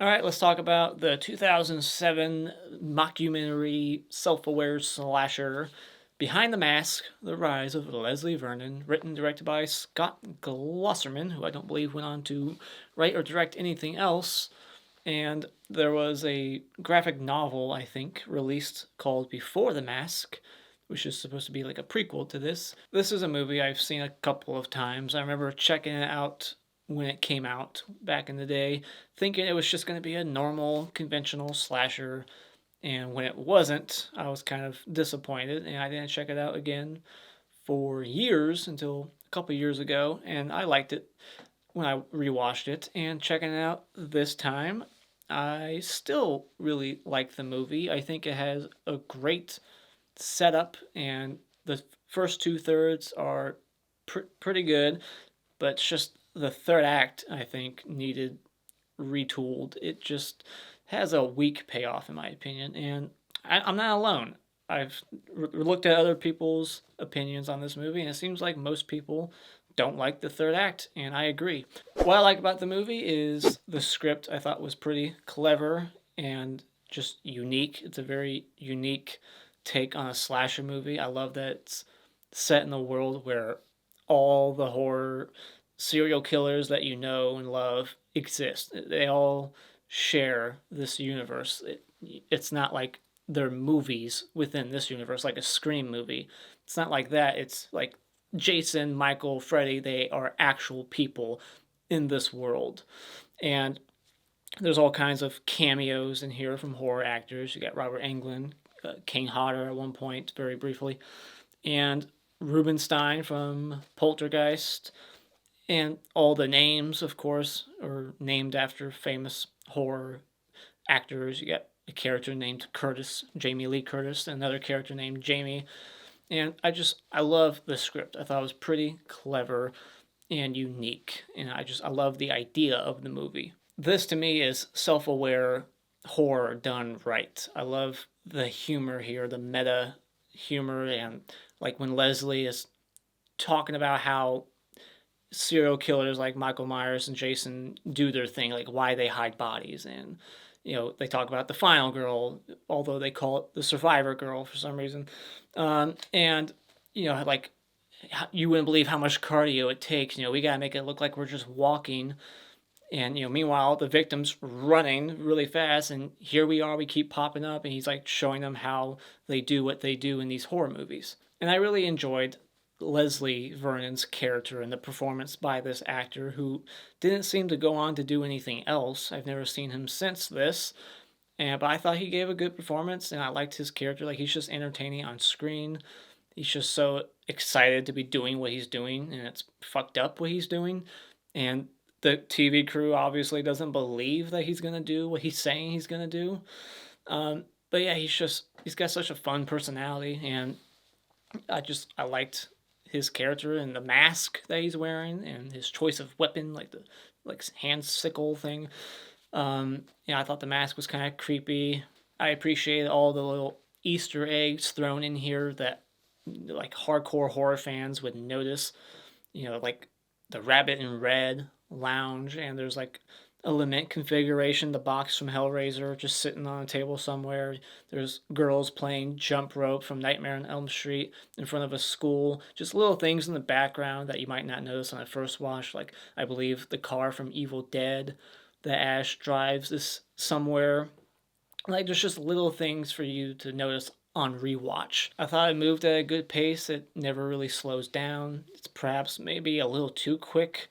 All right, let's talk about the 2007 mockumentary self-aware slasher Behind the Mask: The Rise of Leslie Vernon, written and directed by Scott Glosserman, who I don't believe went on to write or direct anything else. And there was a graphic novel, I think, released called Before the Mask, which is supposed to be like a prequel to this. This is a movie I've seen a couple of times. I remember checking it out when it came out back in the day, thinking it was just going to be a normal, conventional slasher. And when it wasn't, I was kind of disappointed, and I didn't check it out again for years until a couple years ago, and I liked it when I rewatched it. And checking it out this time, I still really like the movie. I think it has a great setup, and the first two thirds are pretty good, but it's just the third act, I think, needed retooled. It just has a weak payoff, in my opinion, and I'm not alone. I've looked at other people's opinions on this movie, and it seems like most people don't like the third act, and I agree. What I like about the movie is the script. I thought was pretty clever and just unique. It's a very unique take on a slasher movie. I love that it's set in a world where all the horror serial killers that you know and love exist. They all share this universe. It's not like they're movies within this universe, like a Scream movie. It's not like that. It's like Jason, Michael, Freddy, they are actual people in this world. And there's all kinds of cameos in here from horror actors. You got Robert Englund, Kane Hodder at one point, very briefly, and Rubenstein from Poltergeist, and all the names, of course, are named after famous horror actors. You got a character named Curtis, Jamie Lee Curtis, and another character named Jamie. And I love the script. I thought it was pretty clever and unique. And I love the idea of the movie. This to me is self-aware horror done right. I love the humor here, the meta humor, and like when Leslie is talking about how serial killers like Michael Myers and Jason do their thing, like why they hide bodies. And, they talk about the final girl, although they call it the survivor girl for some reason. And, like, you wouldn't believe how much cardio it takes. We got to make it look like we're just walking. And, meanwhile, the victim's running really fast. And here we are, we keep popping up. And he's like showing them how they do what they do in these horror movies. And I really enjoyed Leslie Vernon's character and the performance by this actor who didn't seem to go on to do anything else. I've never seen him since this. But I thought he gave a good performance, and I liked his character. Like, he's just entertaining on screen. He's just so excited to be doing what he's doing, and it's fucked up what he's doing. And the TV crew obviously doesn't believe that he's gonna do what he's saying he's gonna do. But yeah, he's got such a fun personality, and I liked his character and the mask that he's wearing and his choice of weapon, like the hand sickle thing. I thought the mask was kind of creepy. I appreciated all the little Easter eggs thrown in here that like hardcore horror fans would notice. Like the rabbit in red lounge, and there's like a lament configuration, the box from Hellraiser just sitting on a table somewhere. There's girls playing jump rope from Nightmare on Elm Street in front of a school. Just little things in the background that you might not notice on a first watch, like I believe the car from Evil Dead that Ash drives is somewhere. Like there's just little things for you to notice on rewatch. I thought it moved at a good pace. It never really slows down. It's perhaps maybe a little too quick,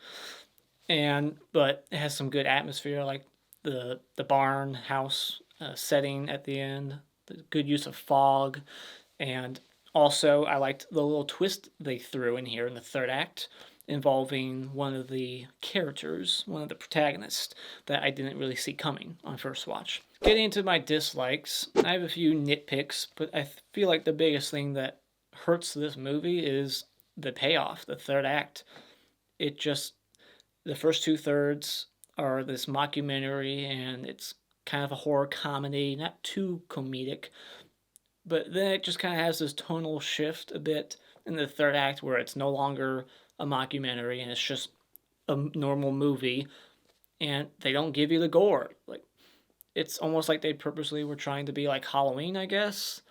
but it has some good atmosphere, like the barn house setting at the end, the good use of fog, and also I liked the little twist they threw in here in the third act involving one of the characters, one of the protagonists that I didn't really see coming on first watch. Getting into my dislikes, I have a few nitpicks, but I feel like the biggest thing that hurts this movie is the payoff, the third act. It just the first two thirds are this mockumentary, and it's kind of a horror comedy, not too comedic, but then it just kind of has this tonal shift a bit in the third act where it's no longer a mockumentary and it's just a normal movie, and they don't give you the gore. Like it's almost like they purposely were trying to be like Halloween, I guess,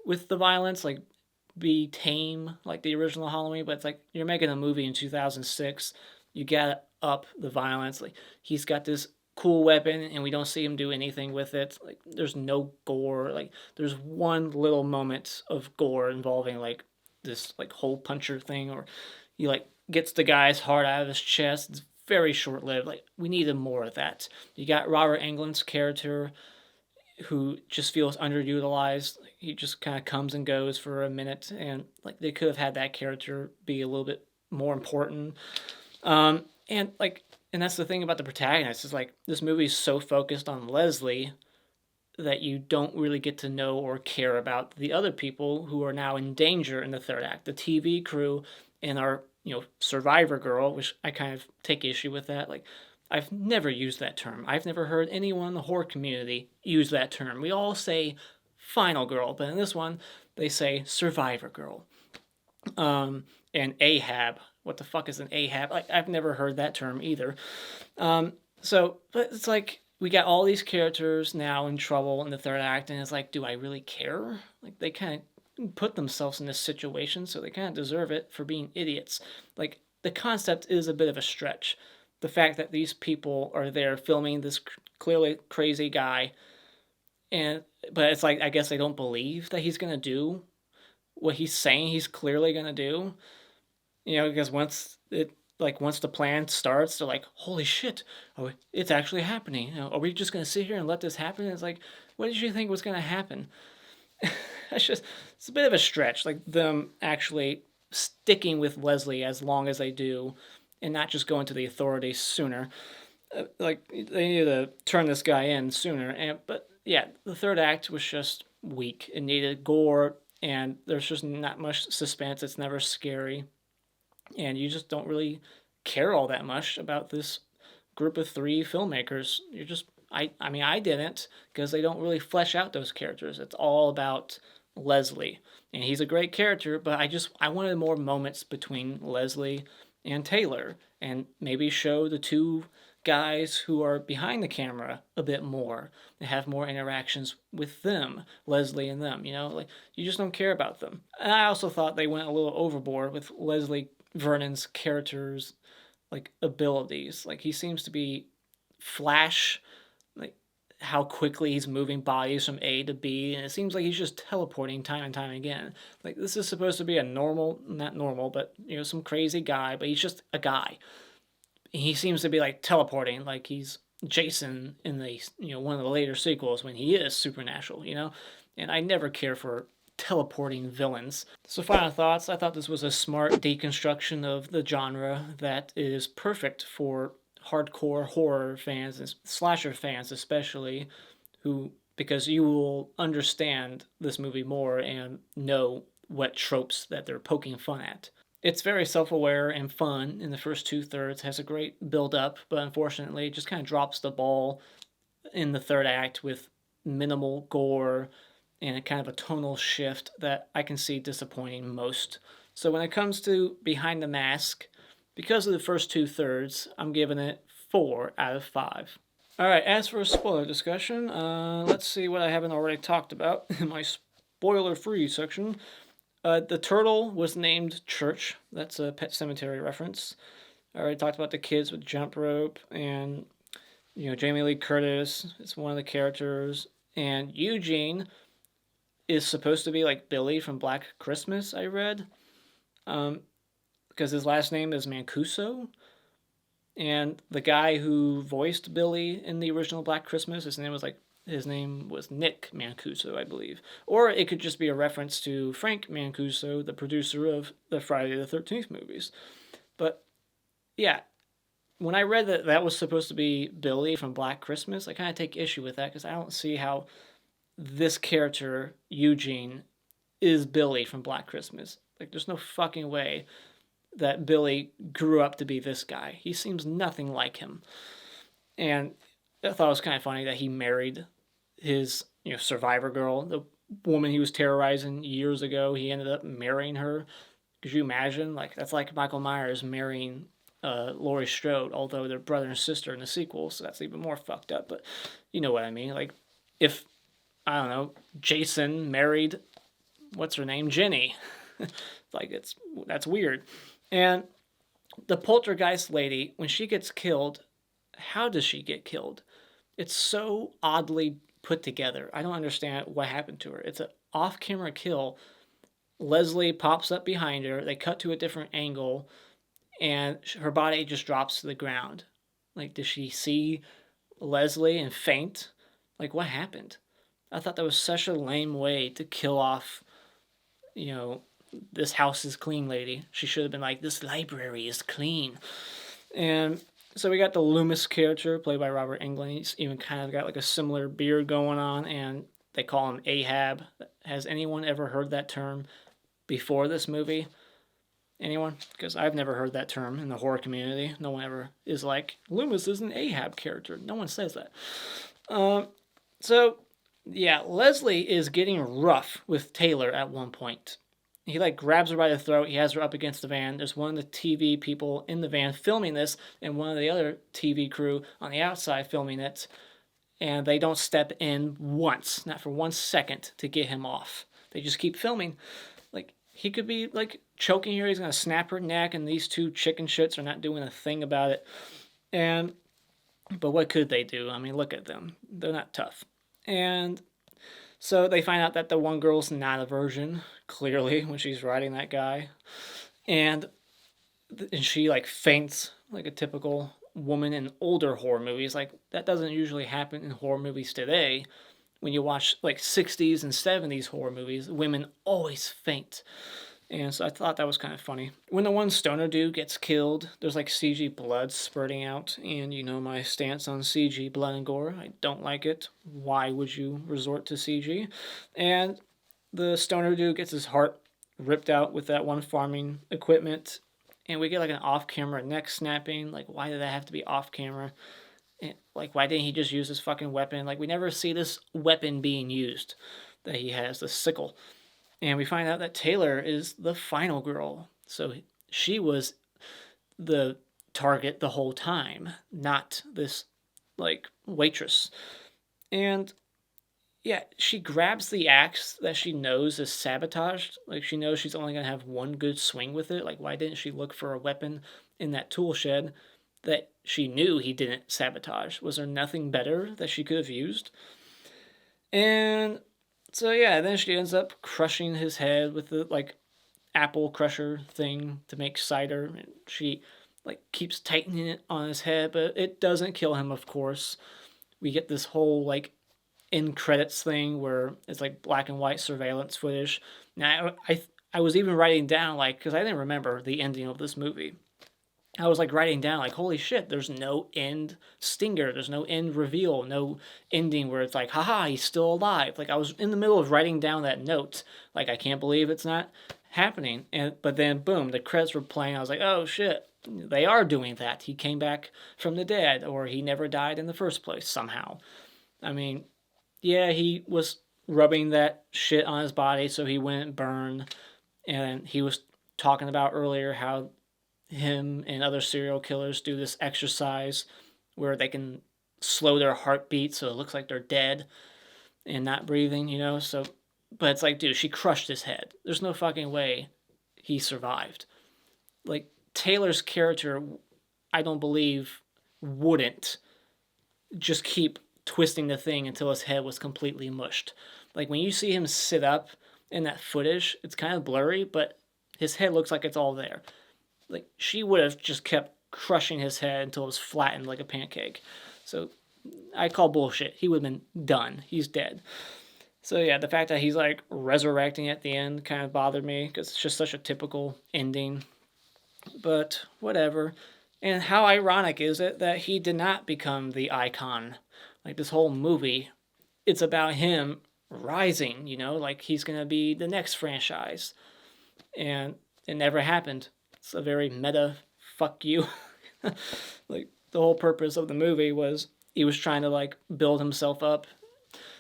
with the violence, like be tame like the original Halloween, but it's like you're making a movie in 2006, you gotta up the violence. Like he's got this cool weapon and we don't see him do anything with it. Like there's no gore. Like there's one little moment of gore involving like this like hole puncher thing, or he like gets the guy's heart out of his chest. It's very short lived. Like we needed more of that. You got Robert Englund's character who just feels underutilized. He just kind of comes and goes for a minute, and like they could have had that character be a little bit more important. And like, and that's the thing about the protagonist is like this movie is so focused on Leslie that you don't really get to know or care about the other people who are now in danger in the third act. The TV crew and our survivor girl, which I kind of take issue with that. Like I've never used that term. I've never heard anyone in the horror community use that term. We all say final girl, but in this one, they say survivor girl. And Ahab. What the fuck is an Ahab? Like, I've never heard that term either. So, but it's like, we got all these characters now in trouble in the third act, and it's like, do I really care? Like, they kind of put themselves in this situation, so they kind of deserve it for being idiots. Like, the concept is a bit of a stretch. The fact that these people are there filming this clearly crazy guy, but it's like, I guess they don't believe that he's gonna do what he's saying he's clearly gonna do. Because once the plan starts, they're like, holy shit, oh, it's actually happening. Are we just gonna sit here and let this happen? And it's like, what did you think was gonna happen? It's a bit of a stretch, like them actually sticking with Leslie as long as they do, and not just going to the authorities sooner. Like they need to turn this guy in sooner. But yeah, the third act was just weak. It needed gore, and there's just not much suspense. It's never scary, and you just don't really care all that much about this group of three filmmakers. I didn't, because they don't really flesh out those characters. It's all about Leslie, and he's a great character, but I wanted more moments between Leslie and Taylor, and maybe show the two guys who are behind the camera a bit more and have more interactions with them, Leslie and them. Like you just don't care about them. And I also thought they went a little overboard with Leslie Vernon's character's like abilities. Like he seems to be Flash, like how quickly he's moving bodies from A to B, and it seems like he's just teleporting time and time again. Like this is supposed to be a not normal, but some crazy guy, but he's just a guy. He seems to be like teleporting, like he's Jason in the one of the later sequels when he is supernatural. And I never care for teleporting villains. So final thoughts, I thought this was a smart deconstruction of the genre that is perfect for hardcore horror fans and slasher fans especially, because you will understand this movie more and know what tropes that they're poking fun at. It's very self-aware and fun in the first two-thirds, has a great build-up, but unfortunately it just kind of drops the ball in the third act with minimal gore and a kind of a tonal shift that I can see disappointing most. So when it comes to Behind the Mask, because of the first two-thirds, I'm giving it 4 out of 5. Alright, as for a spoiler discussion, let's see what I haven't already talked about in my spoiler-free section. The turtle was named Church. That's a Pet Sematary reference. I already talked about the kids with jump rope, and Jamie Lee Curtis is one of the characters, and Eugene is supposed to be like Billy from Black Christmas, I read, because his last name is Mancuso, and the guy who voiced Billy in the original Black Christmas, his name was Nick Mancuso, I believe. Or it could just be a reference to Frank Mancuso, the producer of the Friday the 13th movies. But yeah, when I read that was supposed to be Billy from Black Christmas, I kind of take issue with that, because I don't see how this character, Eugene, is Billy from Black Christmas. Like, there's no fucking way that Billy grew up to be this guy. He seems nothing like him. And I thought it was kind of funny that he married his, survivor girl, the woman he was terrorizing years ago. He ended up marrying her. Could you imagine? Like, that's like Michael Myers marrying Laurie Strode, although they're brother and sister in the sequel, so that's even more fucked up. But you know what I mean? Like, if, I don't know, Jason married, what's her name? Jenny. Like, that's weird. And the poltergeist lady, when she gets killed, how does she get killed? It's so oddly put together. I don't understand what happened to her. It's an off-camera kill. Leslie pops up behind her. They cut to a different angle, and her body just drops to the ground. Like, does she see Leslie and faint? Like, what happened? I thought that was such a lame way to kill off, you know, this house is clean lady. She should have been like, this library is clean. And so we got the Loomis character played by Robert Englund. He's even kind of got like a similar beard going on, and they call him Ahab. Has anyone ever heard that term before this movie? Anyone? Because I've never heard that term in the horror community. No one ever is like, Loomis is an Ahab character. No one says that. So, yeah, Leslie is getting rough with Taylor at one point. He like grabs her by the throat. He has her up against the van. There's one of the TV people in the van filming this, and one of the other TV crew on the outside filming it. And they don't step in once, not for 1 second, to get him off. They just keep filming. Like, he could be like choking her. He's gonna snap her neck, and these two chicken shits are not doing a thing about it. But what could they do? I mean, look at them. They're not tough. And so they find out that the one girl's not a virgin, clearly, when she's riding that guy. And she, like, faints like a typical woman in older horror movies. Like, that doesn't usually happen in horror movies today. When you watch, like, 60s and 70s horror movies, women always faint. And so I thought that was kind of funny. When the one stoner dude gets killed, there's like CG blood spurting out. And you know my stance on CG blood and gore. I don't like it. Why would you resort to CG? And the stoner dude gets his heart ripped out with that one farming equipment. And we get like an off-camera neck snapping. Like, why did that have to be off-camera? And, like, why didn't he just use his fucking weapon? Like, we never see this weapon being used that he has, the sickle. And we find out that Taylor is the final girl. So she was the target the whole time, not this, like, waitress. And, yeah, she grabs the axe that she knows is sabotaged. Like, she knows she's only going to have one good swing with it. Like, why didn't she look for a weapon in that tool shed that she knew he didn't sabotage? Was there nothing better that she could have used? And so yeah, then she ends up crushing his head with the like apple crusher thing to make cider. And she like keeps tightening it on his head, but it doesn't kill him, of course. We get this whole like end credits thing where it's like black and white surveillance footage. Now I was even writing down like, because I didn't remember the ending of this movie. I was like writing down like, holy shit, there's no end stinger, there's no end reveal, no ending where it's like, haha, he's still alive. Like, I was in the middle of writing down that note, like, I can't believe it's not happening. But then boom, the credits were playing. I was like, oh shit, they are doing that. He came back from the dead, or he never died in the first place somehow. I mean, yeah, he was rubbing that shit on his body so he wouldn't burn, and he was talking about earlier how him and other serial killers do this exercise where they can slow their heartbeat so it looks like they're dead and not breathing, you know? So, but it's like, dude, she crushed his head. There's no fucking way he survived. Like, Taylor's character, I don't believe, wouldn't just keep twisting the thing until his head was completely mushed. Like, when you see him sit up in that footage, it's kind of blurry, but his head looks like it's all there. Like, she would have just kept crushing his head until it was flattened like a pancake. So I call bullshit. He would have been done. He's dead. So yeah, the fact that he's like resurrecting at the end kind of bothered me because it's just such a typical ending. But whatever. And how ironic is it that he did not become the icon? Like, this whole movie, it's about him rising, you know? Like, he's going to be the next franchise. And it never happened. It's a very meta fuck you. Like, the whole purpose of the movie was he was trying to, like, build himself up,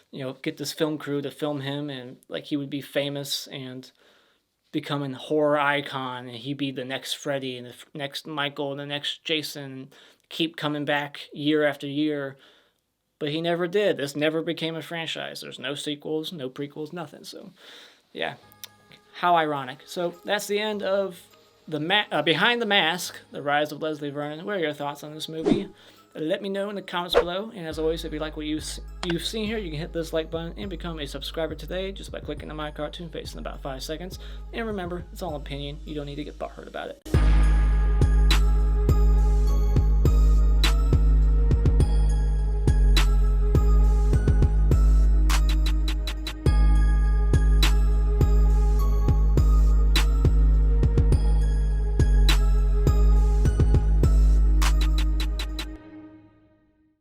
you know, get this film crew to film him, and, like, he would be famous, and becoming horror icon, and he'd be the next Freddy and the next Michael and the next Jason, keep coming back year after year. But he never did. This never became a franchise. There's no sequels, no prequels, nothing. So, yeah, how ironic. So that's the end of the Behind the Mask, The Rise of Leslie Vernon. What are your thoughts on this movie? Let me know in the comments below. And as always, if you like what you've seen here, you can hit this like button and become a subscriber today just by clicking on my cartoon face in about 5 seconds. And remember, it's all opinion. You don't need to get butthurt about it.